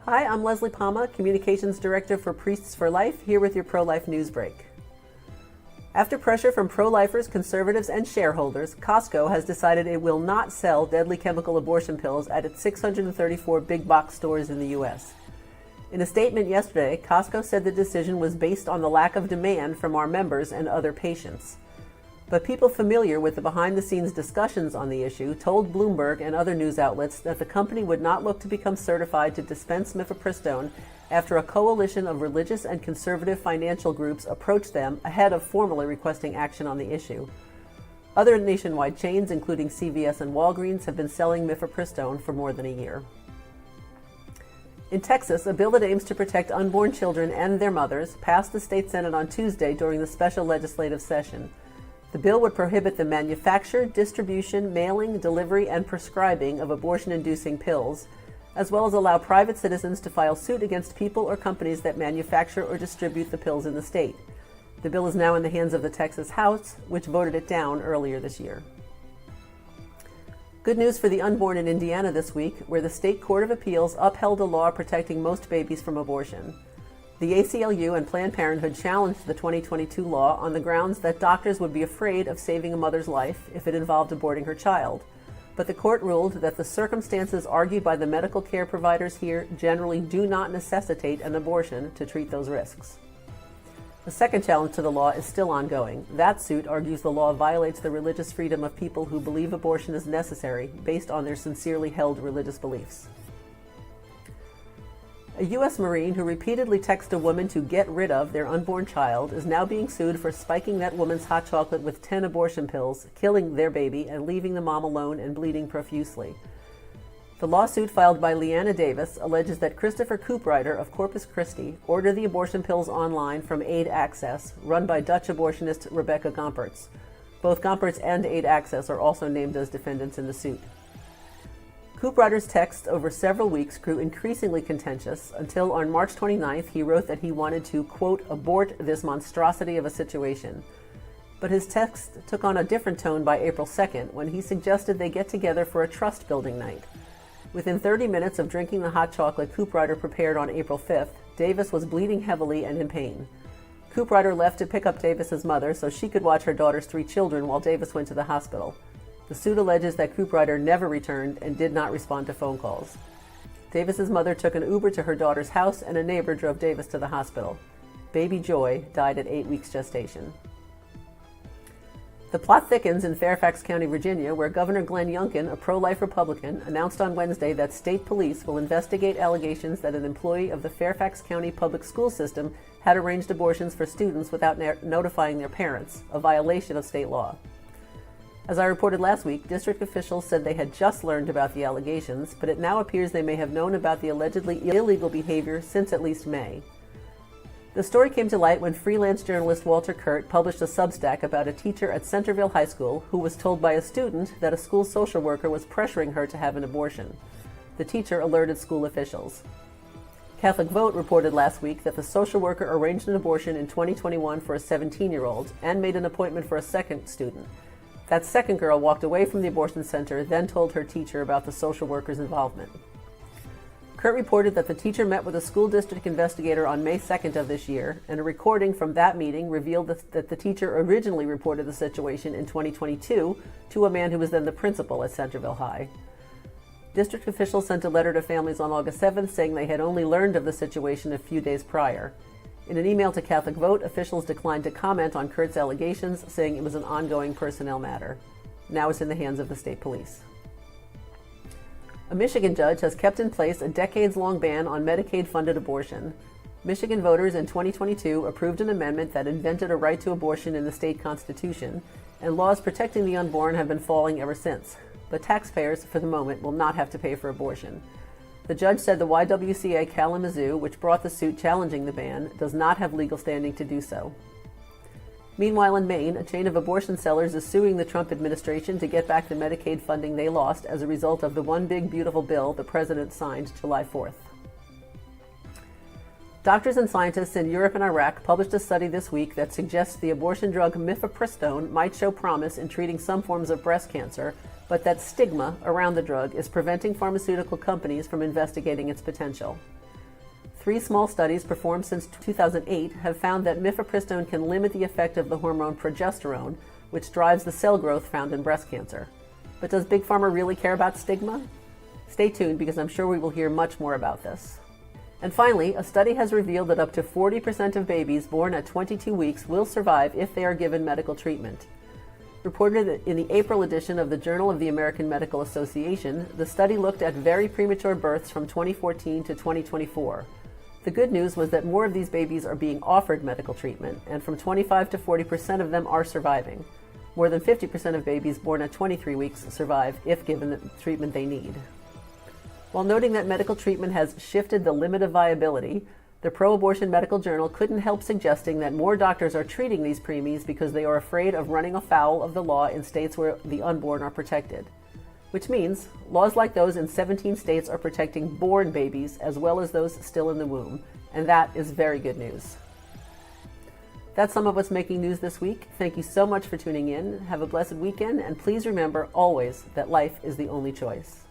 Hi, I'm Leslie Palma, Communications Director for Priests for Life, here with your pro-life news break. After pressure from pro-lifers, conservatives, and shareholders, Costco has decided it will not sell deadly chemical abortion pills at its 634 big box stores in the U.S. In a statement yesterday, Costco said the decision was based on the lack of demand from our members and other patients. But people familiar with the behind-the-scenes discussions on the issue told Bloomberg and other news outlets that the company would not look to become certified to dispense mifepristone after a coalition of religious and conservative financial groups approached them ahead of formally requesting action on the issue. Other nationwide chains, including CVS and Walgreens, have been selling mifepristone for more than a year. In Texas, a bill that aims to protect unborn children and their mothers passed the state Senate on Tuesday during the special legislative session. The bill would prohibit the manufacture, distribution, mailing, delivery, and prescribing of abortion-inducing pills, as well as allow private citizens to file suit against people or companies that manufacture or distribute the pills in the state. The bill is now in the hands of the Texas House, which voted it down earlier this year. Good news for the unborn in Indiana this week, where the State Court of Appeals upheld a law protecting most babies from abortion. The ACLU and Planned Parenthood challenged the 2022 law on the grounds that doctors would be afraid of saving a mother's life if it involved aborting her child. But the court ruled that the circumstances argued by the medical care providers here generally do not necessitate an abortion to treat those risks. The second challenge to the law is still ongoing. That suit argues the law violates the religious freedom of people who believe abortion is necessary based on their sincerely held religious beliefs. A U.S. Marine who repeatedly texted a woman to get rid of their unborn child is now being sued for spiking that woman's hot chocolate with 10 abortion pills, killing their baby, and leaving the mom alone and bleeding profusely. The lawsuit filed by Leanna Davis alleges that Christopher Cooprider of Corpus Christi ordered the abortion pills online from Aid Access, run by Dutch abortionist Rebecca Gompertz. Both Gompertz and Aid Access are also named as defendants in the suit. Cooprider's texts over several weeks grew increasingly contentious until on March 29th he wrote that he wanted to, quote, abort this monstrosity of a situation. But his text took on a different tone by April 2nd when he suggested they get together for a trust-building night. Within 30 minutes of drinking the hot chocolate Cooprider prepared on April 5th, Davis was bleeding heavily and in pain. Cooprider left to pick up Davis's mother so she could watch her daughter's 3 children while Davis went to the hospital. The suit alleges that Cooprider never returned and did not respond to phone calls. Davis's mother took an Uber to her daughter's house and a neighbor drove Davis to the hospital. Baby Joy died at 8 weeks gestation. The plot thickens in Fairfax County, Virginia, where Governor Glenn Youngkin, a pro-life Republican, announced on Wednesday that state police will investigate allegations that an employee of the Fairfax County public school system had arranged abortions for students without notifying their parents, a violation of state law. As I reported last week, district officials said they had just learned about the allegations, but it now appears they may have known about the allegedly illegal behavior since at least May. The story came to light when freelance journalist Walter Kurt published a Substack about a teacher at Centerville High School who was told by a student that a school social worker was pressuring her to have an abortion. The teacher alerted school officials. Catholic Vote reported last week that the social worker arranged an abortion in 2021 for a 17-year-old and made an appointment for a second student. That second girl walked away from the abortion center, then told her teacher about the social worker's involvement. Kurt reported that the teacher met with a school district investigator on May 2nd of this year, and a recording from that meeting revealed that the teacher originally reported the situation in 2022 to a man who was then the principal at Centerville High. District officials sent a letter to families on August 7th saying they had only learned of the situation a few days prior. In an email to Catholic Vote, officials declined to comment on Kurt's allegations, saying it was an ongoing personnel matter. Now it's in the hands of the state police. A Michigan judge has kept in place a decades-long ban on Medicaid-funded abortion. Michigan voters in 2022 approved an amendment that invented a right to abortion in the state constitution, and laws protecting the unborn have been falling ever since. But taxpayers, for the moment, will not have to pay for abortion. The judge said the YWCA Kalamazoo, which brought the suit challenging the ban, does not have legal standing to do so. Meanwhile, in Maine, a chain of abortion sellers is suing the Trump administration to get back the Medicaid funding they lost as a result of the One Big Beautiful Bill the president signed July 4th. Doctors and scientists in Europe and Iraq published a study this week that suggests the abortion drug mifepristone might show promise in treating some forms of breast cancer, but that stigma around the drug is preventing pharmaceutical companies from investigating its potential. 3 small studies performed since 2008 have found that mifepristone can limit the effect of the hormone progesterone, which drives the cell growth found in breast cancer. But does Big Pharma really care about stigma? Stay tuned because I'm sure we will hear much more about this. And finally, a study has revealed that up to 40% of babies born at 22 weeks will survive if they are given medical treatment. Reported in the April edition of the Journal of the American Medical Association, the study looked at very premature births from 2014 to 2024. The good news was that more of these babies are being offered medical treatment, and from 25 to 40% of them are surviving. More than 50% of babies born at 23 weeks survive if given the treatment they need. While noting that medical treatment has shifted the limit of viability, the pro-abortion medical journal couldn't help suggesting that more doctors are treating these preemies because they are afraid of running afoul of the law in states where the unborn are protected. Which means laws like those in 17 states are protecting born babies as well as those still in the womb, and that is very good news. That's some of what's making news this week. Thank you so much for tuning in. Have a blessed weekend, and please remember always that life is the only choice.